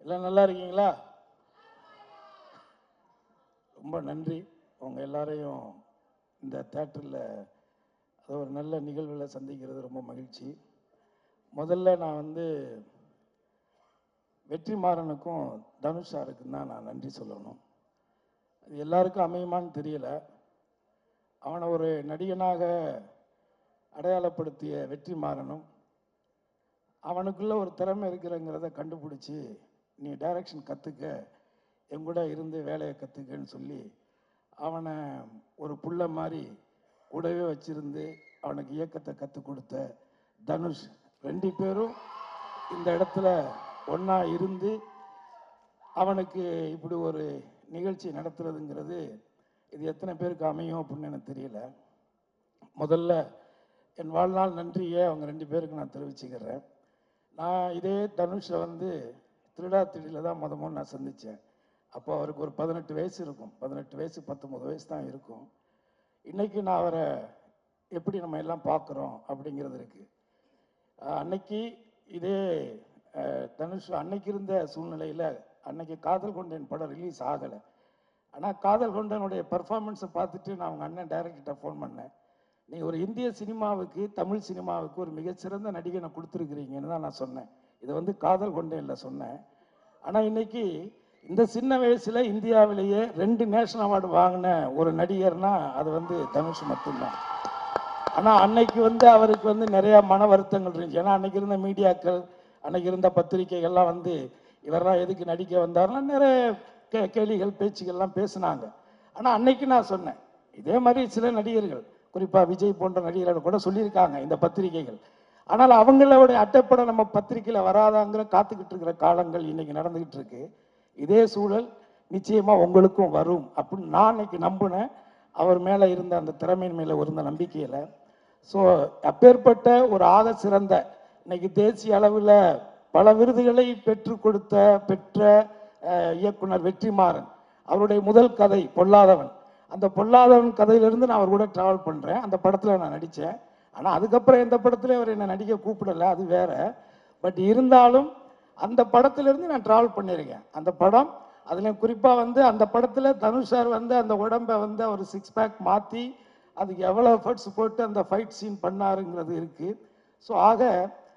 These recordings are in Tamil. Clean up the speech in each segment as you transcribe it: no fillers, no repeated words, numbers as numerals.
எல்லாம் நல்லா இருக்கீங்களா? ரொம்ப நன்றி. உங்க எல்லாரையும் இந்த தியேட்டரில் அது ஒரு நல்ல நிகழ்வில் சந்திக்கிறது ரொம்ப மகிழ்ச்சி. முதல்ல நான் வெற்றிமாறனுக்கும் தனுஷ் சாருக்கும் தான் நான் நன்றி சொல்லணும். அது எல்லாருக்கும் அமையுமான்னு தெரியல. அவனை ஒரு நடிகனாக அடையாளப்படுத்திய வெற்றிமாறனும் அவனுக்குள்ள ஒரு திறமை இருக்கிறங்கிறத கண்டுபிடிச்சி நீ டைரக்ஷன் கற்றுக்க, எங்கூட இருந்து வேலையை கற்றுக்கன்னு சொல்லி அவனை ஒரு புள்ள மாதிரி கூடவே வச்சிருந்து அவனுக்கு இயக்கத்தை கற்றுக் கொடுத்த தனுஷ், ரெண்டு பேரும் இந்த இடத்துல ஒன்றா இருந்து அவனுக்கு இப்படி ஒரு நிகழ்ச்சி நடத்துறதுங்கிறது இது எத்தனை பேருக்கு அமையும் அப்படின்னு எனக்கு தெரியல. முதல்ல என் வாழ்நாள் நன்றியை அவங்க ரெண்டு பேருக்கு நான் தெரிவிச்சுக்கிறேன். நான் இதே தனுஷை திருடா திடீரில் தான் முதல்ல நான் சந்தித்தேன். அப்போ அவருக்கு ஒரு 18 வயசு இருக்கும், 18 வயசு 19 வயசு தான் இருக்கும். இன்றைக்கி நான் அவரை எப்படி நம்ம எல்லாம் பார்க்குறோம் அப்படிங்கிறது இருக்குது. அன்னைக்கு இதே தனுஷ் அன்னைக்கு இருந்த சூழ்நிலையில் அன்னைக்கு காதல் கொண்டேன் படம் ரிலீஸ் ஆகலை. ஆனால் காதல் கொண்டனுடைய பர்ஃபார்மன்ஸை பார்த்துட்டு நான் அவங்க அண்ணன் டைரக்டர்கிட்ட ஃபோன் பண்ணேன். நீங்கள் ஒரு இந்திய சினிமாவுக்கு, தமிழ் சினிமாவுக்கு ஒரு மிகச்சிறந்த நடிகனை கொடுத்துருக்குறீங்கன்னு தான் நான் சொன்னேன். இதை காதல் கொண்டேன்ல சொன்னேன். ஆனால் இன்னைக்கு இந்த சின்ன வயசில் இந்தியாவிலேயே 2 நேஷனல் அவார்டு வாங்கின ஒரு நடிகர்னா அது தனுஷ் மட்டும்தான். ஆனால் அன்னைக்கு அவருக்கு நிறையா மன வருத்தங்கள் இருந்துச்சு. ஏன்னா அன்னைக்கு இருந்த மீடியாக்கள், அன்னைக்கு இருந்த பத்திரிகைகள்லாம் இவரெல்லாம் எதுக்கு நடிக்க வந்தாருன்னா நிறைய கேலிகள் பேச்சுகள்லாம் பேசினாங்க. ஆனால் அன்னைக்கு நான் சொன்னேன், இதே மாதிரி சில நடிகர்கள், குறிப்பாக விஜய் போன்ற நடிகர்கள் கூட சொல்லியிருக்காங்க இந்த பத்திரிகைகள். ஆனால் அவங்களோட அட்டைப்படம் நம்ம பத்திரிகையில் வராதாங்கிற காத்துக்கிட்டு இருக்கிற காலங்கள் இன்னைக்கு நடந்துக்கிட்டு இருக்கு. இதே சூழல் நிச்சயமாக உங்களுக்கும் வரும் அப்படின்னு நான் இன்னைக்கு நம்பினேன், அவர் மேலே இருந்த அந்த திறமையின் மேலே இருந்த நம்பிக்கையில். ஸோ அப்பேற்பட்ட ஒரு ஆக சிறந்த இன்னைக்கு தேசிய அளவில் பல விருதுகளை பெற்ற இயக்குனர் வெற்றிமாறன், அவருடைய முதல் கதை பொல்லாதவன். அந்த பொல்லாதவன் கதையிலிருந்து நான் அவர் கூட ட்ராவல் பண்ணுறேன். அந்த படத்தில் நான் நடித்தேன். ஆனால் அதுக்கப்புறம் எந்த படத்துலையும் அவர் என்னை நடிக்க கூப்பிடலை, அது வேற. பட் இருந்தாலும் அந்த படத்திலிருந்து நான் ட்ராவல் பண்ணியிருக்கேன். அந்த படம் அதில் குறிப்பாக அந்த படத்தில் தனுஷ் சார் அந்த உடம்பை அவர் 6 பேக் மாற்றி அதுக்கு எவ்வளோ எஃபர்ட்ஸ் போட்டு அந்த ஃபைட் சீன் பண்ணாருங்கிறது இருக்குது. ஸோ ஆக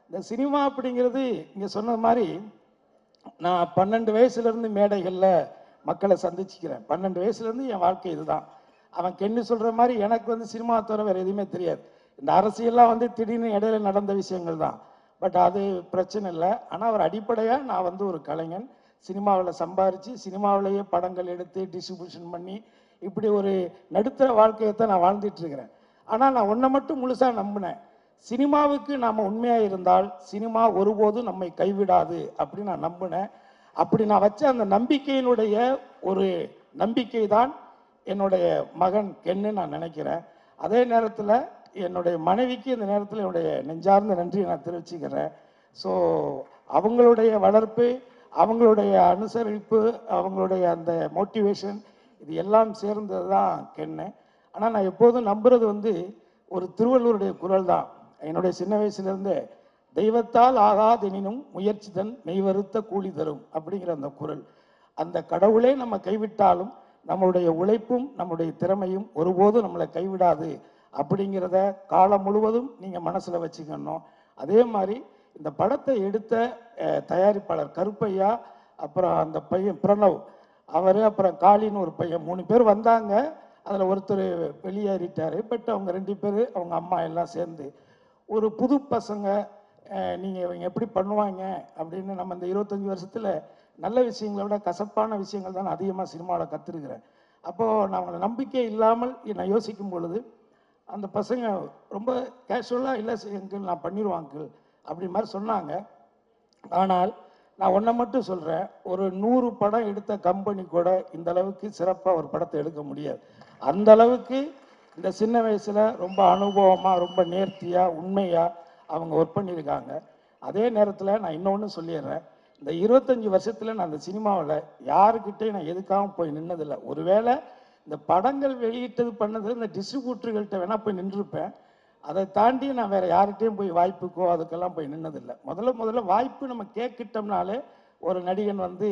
இந்த சினிமா அப்படிங்கிறது இங்கே சொன்ன மாதிரி நான் 12 வயசுலேருந்து மேடைகளில் மக்களை சந்திச்சுக்கிறேன். 12 வயசுலேருந்து என் வாழ்க்கை இதுதான். அவன் கென்னு சொல்கிற மாதிரி எனக்கு சினிமா தவிர வேறு எதுவுமே தெரியாது. இந்த அரசியல்லாம் திடீர்னு இடையில நடந்த விஷயங்கள் தான். பட் அது பிரச்சனை இல்லை. ஆனால் ஒரு அடிப்படையாக நான் ஒரு கலைஞன், சினிமாவில் சம்பாரித்து சினிமாவிலேயே படங்கள் எடுத்து டிஸ்ட்ரிபியூஷன் பண்ணி இப்படி ஒரு நடுத்தர வாழ்க்கையை தான் நான் வாழ்ந்துட்டுருக்கிறேன். ஆனால் நான் ஒன்றை மட்டும் முழுசாக நம்பினேன், சினிமாவுக்கு நாம் உண்மையாக இருந்தால் சினிமா ஒருபோதும் நம்மை கைவிடாது அப்படின்னு நான் நம்பினேன். அப்படி நான் வச்ச அந்த நம்பிக்கையினுடைய ஒரு நம்பிக்கை தான் என்னுடைய மகன் கென்னு நான் நினைக்கிறேன். அதே நேரத்தில் என்னுடைய மனைவிக்கு இந்த நேரத்தில் என்னுடைய நெஞ்சார்ந்த நன்றியை நான் தெரிவிச்சுக்கிறேன். ஸோ அவங்களுடைய வளர்ப்பு, அவங்களுடைய அனுசரிப்பு, அவங்களுடைய அந்த மோட்டிவேஷன், இது எல்லாம் சேர்ந்தது தான் கென்னு. ஆனால் நான் எப்போதும் நம்புறது ஒரு திருவள்ளுவருடைய குரல் தான். என்னுடைய சின்ன வயசுலேருந்து தெய்வத்தால் ஆகாதெனினும் முயற்சி தன் மெய்வருத்த கூலி தரும் அப்படிங்கிற அந்த குரல். அந்த கடவுளே நம்ம கைவிட்டாலும் நம்மளுடைய உழைப்பும் நம்முடைய திறமையும் ஒருபோதும் நம்மளை கைவிடாது அப்படிங்கிறத காலம் முழுவதும் நீங்கள் மனசில் வச்சுக்கணும். அதே மாதிரி இந்த படத்தை எடுத்த தயாரிப்பாளர் கருப்பையா, அப்புறம் அந்த பையன் பிரணவ், அவர், அப்புறம் காளின்னு ஒரு பையன், 3 பேர் வந்தாங்க. அதில் ஒருத்தர் வெளியேறிட்டார். பட் அவங்க 2 பேர், அவங்க அம்மா எல்லாம் சேர்ந்து ஒரு புது பசங்க, நீங்கள் இவங்க எப்படி பண்ணுவாங்க அப்படின்னு நம்ம இந்த 25 வருஷத்தில் நல்ல விஷயங்களை விட கசப்பான விஷயங்கள் தான் அதிகமாக சினிமாவில் கற்றுருக்கிறேன். அப்போது நான் அவங்களை நம்பிக்கை இல்லாமல் நான் யோசிக்கும் பொழுது அந்த பசங்க ரொம்ப கேஷுவலாக, இல்லை அங்கிள் நான் பண்ணிடுவேன் அங்கிள் அப்படி மாதிரி சொன்னாங்க. ஆனால் நான் ஒன்றை மட்டும் சொல்கிறேன், ஒரு 100 படம் எடுத்த கம்பெனி கூட இந்த அளவுக்கு சிறப்பாக ஒரு படத்தை எடுக்க முடியாது. அந்த அளவுக்கு இந்த சின்ன வயசில் ரொம்ப அனுபவமாக, ரொம்ப நேர்த்தியாக, உண்மையாக அவங்க ஒர்க் பண்ணியிருக்காங்க. அதே நேரத்தில் நான் இன்னொன்று சொல்லிடுறேன், இந்த 25 வருஷத்தில் நான் அந்த சினிமாவில் யாருக்கிட்டே நான் எதுக்காகவும் போய் நின்னதில்லை. ஒருவேளை இந்த படங்கள் வெளியிட்டது பண்ணது இந்த டிஸ்ட்ரிபியூட்டர்கள்ட்ட வேணால் போய் நின்றுருப்பேன். அதை தாண்டி நான் வேறு யார்கிட்டையும் போய் வாய்ப்புக்கோ அதுக்கெல்லாம் போய் நின்னதில்லை. முதல்ல வாய்ப்பு நம்ம கேட்கிட்டோம்னாலே ஒரு நடிகன் வந்து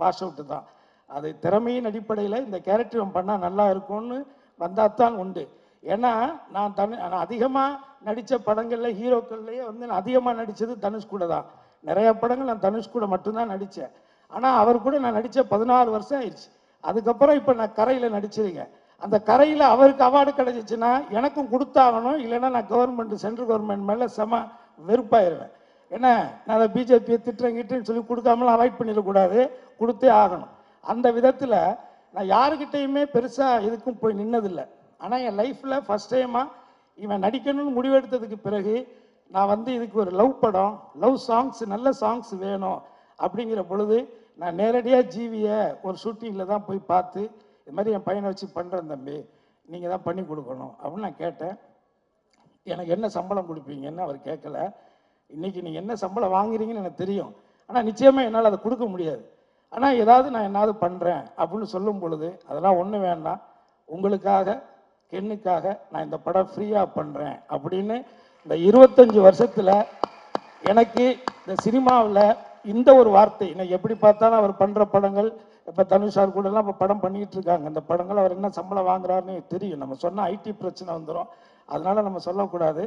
வாஷ் அவுட்டு தான். அது திறமையின் அடிப்படையில் இந்த கேரக்டர் பண்ணால் நல்லா இருக்கும்னு வந்தால் தான் உண்டு. ஏன்னா நான் அதிகமாக நடித்த படங்களில் ஹீரோக்கள்லேயே வந்து நான் அதிகமாக நடித்தது தனுஷ் கூட தான். நிறையா படங்கள் நான் தனுஷ் கூட மட்டும்தான் நடித்தேன். ஆனால் அவர் கூட நான் நடித்த 16 வருஷம் ஆயிடுச்சு. அதுக்கப்புறம் இப்போ நான் கரையில் நடிச்சிருக்கேன். அந்த கரையில் அவருக்கு அவார்டு கிடைச்சிச்சுன்னா எனக்கும் கொடுத்தாகணும், இல்லைன்னா நான் கவர்மெண்ட் சென்ட்ரல் கவர்மெண்ட் மேலே செம வெறுப்பாயிருவேன். ஏன்னா நான் அதை பிஜேபியை திட்டுறேங்கிட்டுன்னு சொல்லி கொடுக்காமலாம் அவாய்ட் பண்ணிடக்கூடாது, கொடுத்தே ஆகணும். அந்த விதத்தில் நான் யாருக்கிட்டையுமே பெருசாக எதுக்கும் போய் நின்னதில்லை. ஆனால் என் லைஃப்பில் ஃபஸ்ட் டைமாக இவன் நடிக்கணும்னு முடிவெடுத்ததுக்கு பிறகு நான் வந்து இதுக்கு ஒரு லவ் படம், லவ் சாங்ஸ், நல்ல சாங்ஸ் வேணும் அப்படிங்கிற பொழுது நான் நேரடியாக ஜீவியை ஒரு ஷூட்டிங்கில் தான் போய் பார்த்து, இது மாதிரி என் பையனை வச்சு பண்ணுறேன் தம்பி, நீங்கள் தான் பண்ணி கொடுக்கணும் அப்படின்னு நான் கேட்டேன். எனக்கு என்ன சம்பளம் கொடுப்பீங்கன்னு அவர் கேட்கல. இன்றைக்கி நீங்கள் என்ன சம்பளம் வாங்குறீங்கன்னு எனக்கு தெரியும், ஆனால் நிச்சயமாக என்னால் அதை கொடுக்க முடியாது. ஆனால் ஏதாவது நான் என்னாவது பண்ணுறேன் அப்படின்னு சொல்லும் பொழுது, அதெல்லாம் ஒன்றும் வேண்டாம், உங்களுக்காக கென்னுக்காக நான் இந்த படம் ஃப்ரீயாக பண்ணுறேன் அப்படின்னு இந்த 25 வருஷத்தில் எனக்கு இந்த சினிமாவில் இந்த ஒரு வார்த்தை, இன்னைக்கு எப்படி பார்த்தாலும் அவர் பண்ணுற படங்கள், இப்போ தனுஷார் கூடலாம் இப்போ படம் பண்ணிக்கிட்டு இருக்காங்க. அந்த படங்கள் அவர் என்ன சம்பளம் வாங்குறாருன்னு தெரியும். நம்ம சொன்னால் ஐடி பிரச்சனை வந்துடும், அதனால நம்ம சொல்லக்கூடாது.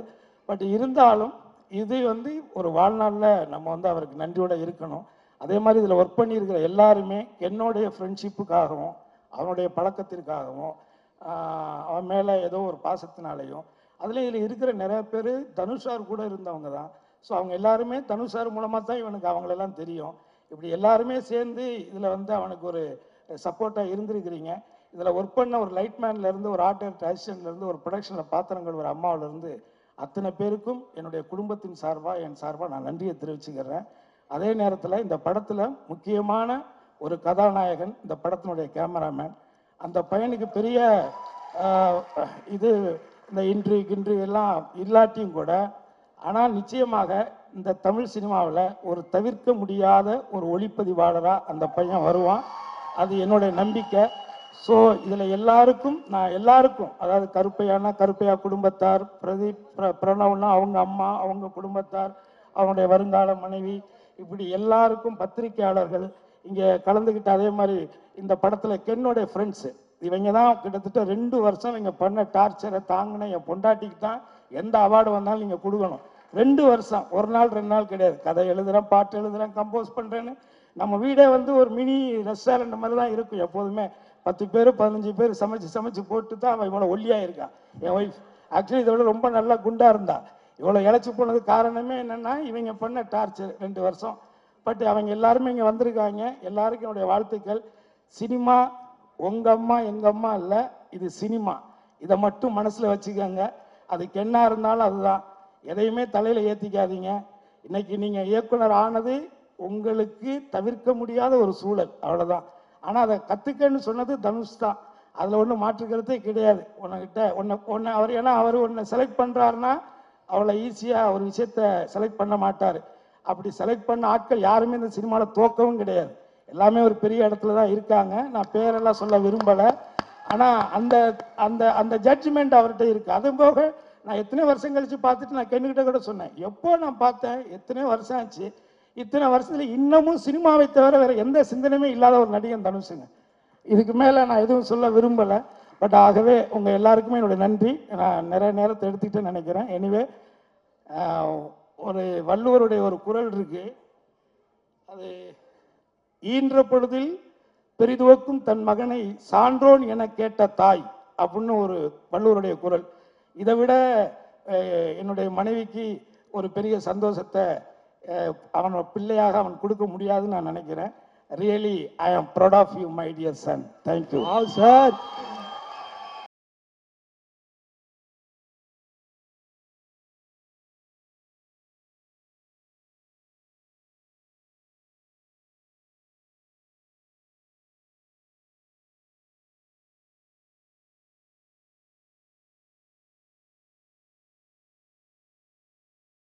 பட் இருந்தாலும் இது வந்து ஒரு வாழ்நாளில் நம்ம வந்து அவருக்கு நன்றியோடு இருக்கணும். அதே மாதிரி இதில் ஒர்க் பண்ணியிருக்கிற எல்லாருமே என்னுடைய ஃப்ரெண்ட்ஷிப்புக்காகவும் அவனுடைய பழக்கத்திற்காகவும் அவன் மேலே ஏதோ ஒரு பாசத்தினாலையும், அதில் இதில் இருக்கிற நிறைய பேர் தனுஷார் கூட இருந்தவங்க தான். ஸோ அவங்க எல்லாருமே தனுஷார் மூலமாக தான் இவனுக்கு அவங்களெல்லாம் தெரியும். இப்படி எல்லாருமே சேர்ந்து இதில் வந்து அவனுக்கு ஒரு சப்போர்ட்டாக இருந்திருக்கிறீங்க. இதில் ஒர்க் பண்ண ஒரு லைட்மேன்லேருந்து, ஒரு ஆர்ட் டைரக்டர் அசிஸ்டன்ட்லேருந்து, ஒரு ப்ரொடக்ஷனில் பாத்திரங்கள் ஒரு அம்மாவிலேருந்து அத்தனை பேருக்கும் என்னுடைய குடும்பத்தின் சார்பாக, என் சார்பாக நான் நன்றியை தெரிவிச்சுக்கிறேன். அதே நேரத்தில் இந்த படத்தில் முக்கியமான ஒரு கதாநாயகன், இந்த படத்தினுடைய கேமராமேன். அந்த பையனுக்கு பெரிய இது இந்த இன்று எல்லாம் இல்லாட்டியும் கூட, ஆனால் நிச்சயமாக இந்த தமிழ் சினிமாவில் ஒரு தவிர்க்க முடியாத ஒரு ஒளிப்பதிவாளராக அந்த பையன் வருவான், அது என்னுடைய நம்பிக்கை. ஸோ இதில் எல்லாருக்கும் அதாவது கருப்பையா குடும்பத்தார், பிரணவ்னா அவங்க அம்மா, அவங்க குடும்பத்தார், அவனுடைய வருங்கால மனைவி, இப்படி எல்லாருக்கும், பத்திரிகையாளர்கள் இங்கே கலந்துக்கிட்ட, அதே மாதிரி இந்த படத்தில் கென்னோடைய ஃப்ரெண்ட்ஸு, இவங்க தான் கிட்டத்தட்ட 2 வருஷம் இவங்க பண்ண டார்ச்சரை தாங்கின என் பொண்டாட்டிக்கு தான் எந்த அவார்டு வந்தாலும் நீங்கள் கொடுக்கணும். 2 வருஷம், ஒரு நாள் 2 நாள் கிடையாது. கதை எழுதுகிறேன், பாட்டு எழுதுகிறேன், கம்போஸ் பண்ணுறேன்னு. நம்ம வீடே வந்து ஒரு மினி ரெஸ்டாரண்ட் மாதிரி தான் இருக்கும் எப்போதுமே. 10 பேர் 15 பேர் சமைச்சு போட்டு தான் அவன் இவ்வளோ ஒல்லியாக இருக்கா. என் ஒய்ஃப் ஆக்சுவலி இதோட ரொம்ப நல்லா குண்டாக இருந்தா. இவ்வளோ இழைச்சி போனது காரணமே என்னென்னா இவங்க பண்ண டார்ச்சர் 2 வருஷம். பட் அவங்க எல்லாருமே இங்கே வந்திருக்காங்க. எல்லாருக்கும் என்னுடைய வாழ்த்துக்கள். சினிமா உங்கள் அம்மா எங்கள் அம்மா இல்லை, இது சினிமா. இதை மட்டும் மனசில் வச்சுக்கோங்க. அதுக்கு என்ன இருந்தாலும் அதுதான். எதையுமே தலையில் ஏற்றிக்காதீங்க. இன்னைக்கு நீங்கள் இயக்குனர் ஆனது உங்களுக்கு தவிர்க்க முடியாத ஒரு சூழல், அவ்வளோதான். ஆனால் அதை கற்றுக்கன்னு சொன்னது தனுஷ் தான், அதில் ஒன்றும் மாற்றுக்கிறதே கிடையாது. உன்னை அவர், ஏன்னா அவர் உன்னை செலக்ட் பண்ணுறாருன்னா அவ்வளோ ஈஸியாக ஒரு விஷயத்த செலக்ட் பண்ண மாட்டார். அப்படி செலக்ட் பண்ண ஆட்கள் யாருமே இந்த சினிமாவில் தோக்கவும் கிடையாது. எல்லாமே ஒரு பெரிய இடத்துல தான் இருக்காங்க. நான் பேரெல்லாம் சொல்ல விரும்பலை. ஆனால் அந்த அந்த அந்த ஜட்ஜ்மெண்ட் அவர்கிட்ட இருக்குது. அதுவும் போக நான் எத்தனை வருஷம் கழித்து பார்த்துட்டு நான் கென்னுக்கிட்ட கூட சொன்னேன், எப்போ நான் பார்த்தேன், எத்தனை வருஷம் ஆச்சு, இத்தனை வருஷத்தில் இன்னமும் சினிமாவை தவிர வேறு எந்த சிந்தனையுமே இல்லாத ஒரு நடிகன் தனுஷுங்க. இதுக்கு மேலே நான் எதுவும் சொல்ல விரும்பலை. பட் ஆகவே உங்கள் எல்லாருக்குமே என்னுடைய நன்றி. நான் நிறைய நேரத்தை எடுத்துக்கிட்டேன்னு நினைக்கிறேன். எனிவே, ஒரு வள்ளுவருடைய ஒரு குறள் இருக்கு, அது ஈன்ற பொழுதில் பெரிதுவக்கும் தன் மகனை சான்றோன் என கேட்ட தாய் அப்படின்னு ஒரு வள்ளுவருடைய குறள். இதை விட என்னுடைய மனைவிக்கு ஒரு பெரிய சந்தோஷத்தை அவனோட பிள்ளையாக அவன் கொடுக்க முடியாதுன்னு நான் நினைக்கிறேன். Really I am proud of you my dear son. Thank you sir.